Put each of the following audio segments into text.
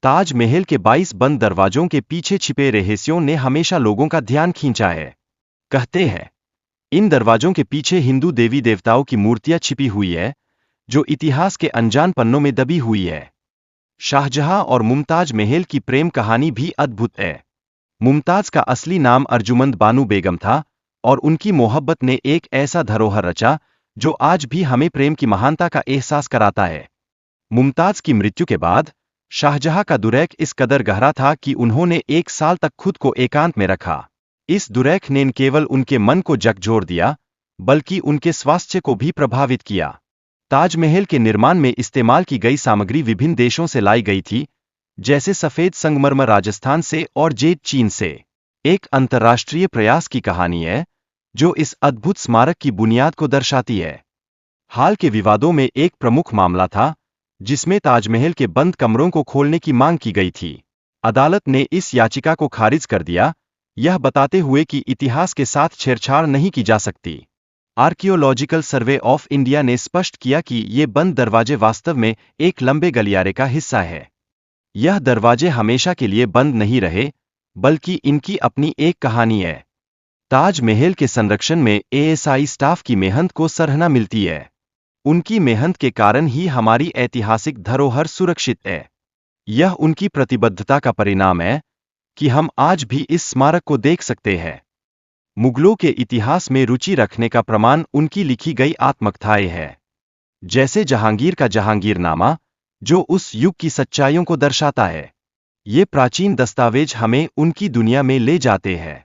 ताजमहल के 22 बंद दरवाजों के पीछे छिपे रहस्यों ने हमेशा लोगों का ध्यान खींचा है। कहते हैं, इन दरवाजों के पीछे हिंदू देवी देवताओं की मूर्तियां छिपी हुई है, जो इतिहास के अनजान पन्नों में दबी हुई है। शाहजहां और मुमताज महल की प्रेम कहानी भी अद्भुत है। मुमताज का असली नाम अर्जुमंद बानु बेगम था, और उनकी मोहब्बत ने एक ऐसा धरोहर रचा जो आज भी हमें प्रेम की महानता का एहसास कराता है। मुमताज की मृत्यु के बाद शाहजहां का दुरैक इस कदर गहरा था कि उन्होंने 1 साल तक खुद को एकांत में रखा। इस दुरैक ने न केवल उनके मन को झकझोर दिया, बल्कि उनके स्वास्थ्य को भी प्रभावित किया। ताजमहल के निर्माण में इस्तेमाल की गई सामग्री विभिन्न देशों से लाई गई थी, जैसे सफेद संगमरमर राजस्थान से और जेड चीन से। एक अंतर्राष्ट्रीय प्रयास की कहानी है, जो इस अद्भुत स्मारक की बुनियाद को दर्शाती है। हाल के विवादों में एक प्रमुख मामला था, जिसमें ताजमहल के बंद कमरों को खोलने की मांग की गई थी। अदालत ने इस याचिका को खारिज कर दिया, यह बताते हुए कि इतिहास के साथ छेड़छाड़ नहीं की जा सकती। आर्कियोलॉजिकल सर्वे ऑफ इंडिया ने स्पष्ट किया कि ये बंद दरवाजे वास्तव में एक लंबे गलियारे का हिस्सा है। यह दरवाजे हमेशा के लिए बंद नहीं रहे, बल्कि इनकी अपनी एक कहानी है। ताजमहल के संरक्षण में एएसआई स्टाफ की मेहनत को सराहना मिलती है। उनकी मेहनत के कारण ही हमारी ऐतिहासिक धरोहर सुरक्षित है। यह उनकी प्रतिबद्धता का परिणाम है कि हम आज भी इस स्मारक को देख सकते हैं। मुगलों के इतिहास में रुचि रखने का प्रमाण उनकी लिखी गई आत्मकथाएं है, जैसे जहांगीर का जहांगीरनामा, जो उस युग की सच्चाइयों को दर्शाता है। ये प्राचीन दस्तावेज हमें उनकी दुनिया में ले जाते हैं।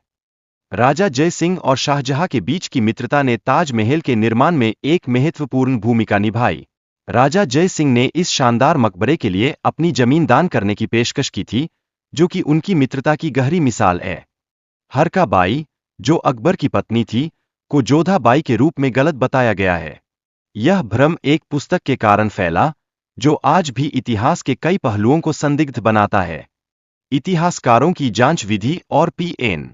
राजा जय सिंह और शाहजहां के बीच की मित्रता ने ताजमहल के निर्माण में एक महत्वपूर्ण भूमिका निभाई। राजा जय सिंह ने इस शानदार मकबरे के लिए अपनी जमीन दान करने की पेशकश की थी, जो कि उनकी मित्रता की गहरी मिसाल है। हरका बाई, जो अकबर की पत्नी थी, को जोधा बाई के रूप में गलत बताया गया है। यह भ्रम एक पुस्तक के कारण फैला, जो आज भी इतिहास के कई पहलुओं को संदिग्ध बनाता है। इतिहासकारों की जांच विधि और पीएन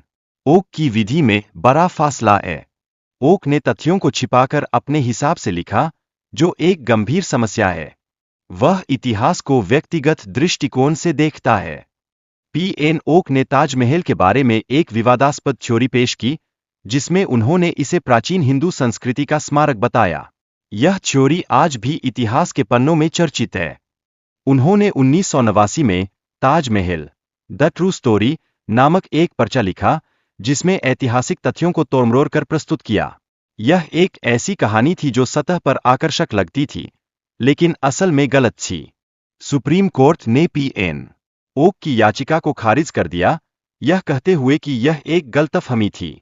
ओक की विधि में बड़ा फासला है। ओक ने तथ्यों को छिपाकर अपने हिसाब से लिखा, जो एक गंभीर समस्या है। वह इतिहास को व्यक्तिगत दृष्टिकोण से देखता है। पीएन ओक ने ताजमहल के बारे में एक विवादास्पद थ्योरी पेश की, जिसमें उन्होंने इसे प्राचीन हिंदू संस्कृति का स्मारक बताया। यह थ्योरी आज भी इतिहास के पन्नों में चर्चित है। उन्होंने 1989 में ताजमहल द ट्रू स्टोरी नामक एक पर्चा लिखा, जिसमें ऐतिहासिक तथ्यों को तोड़मरोड़ कर प्रस्तुत किया। यह एक ऐसी कहानी थी जो सतह पर आकर्षक लगती थी, लेकिन असल में गलत थी। सुप्रीम कोर्ट ने पीएन ओक की याचिका को खारिज कर दिया, यह कहते हुए कि यह एक गलतफहमी थी।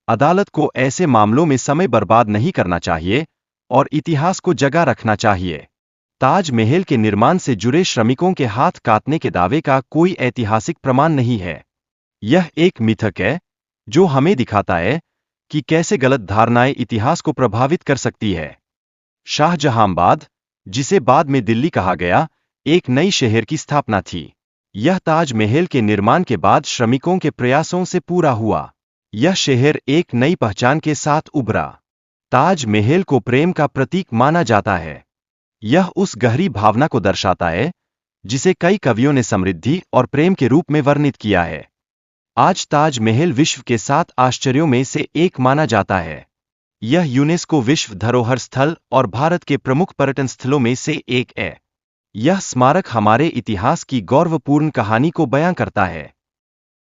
अदालत को ऐसे मामलों में समय बर्बाद नहीं करना चाहिए और इतिहास को जगा रखना चाहिए। ताजमहल के निर्माण से जुड़े श्रमिकों के हाथ काटने के दावे का कोई ऐतिहासिक प्रमाण नहीं है। यह एक मिथक है, जो हमें दिखाता है कि कैसे गलत धारणाएं इतिहास को प्रभावित कर सकती है। शाहजहांबाद, जिसे बाद में दिल्ली कहा गया, एक नई शहर की स्थापना थी। यह ताजमहल के निर्माण के बाद श्रमिकों के प्रयासों से पूरा हुआ। यह शहर एक नई पहचान के साथ उभरा। ताजमहल को प्रेम का प्रतीक माना जाता है। यह उस गहरी भावना को दर्शाता है, जिसे कई कवियों ने समृद्धि और प्रेम के रूप में वर्णित किया है। आज ताजमहल विश्व के 7 आश्चर्यों में से एक माना जाता है। यह यूनेस्को विश्व धरोहर स्थल और भारत के प्रमुख पर्यटन स्थलों में से एक है। यह स्मारक हमारे इतिहास की गौरवपूर्ण कहानी को बयां करता है।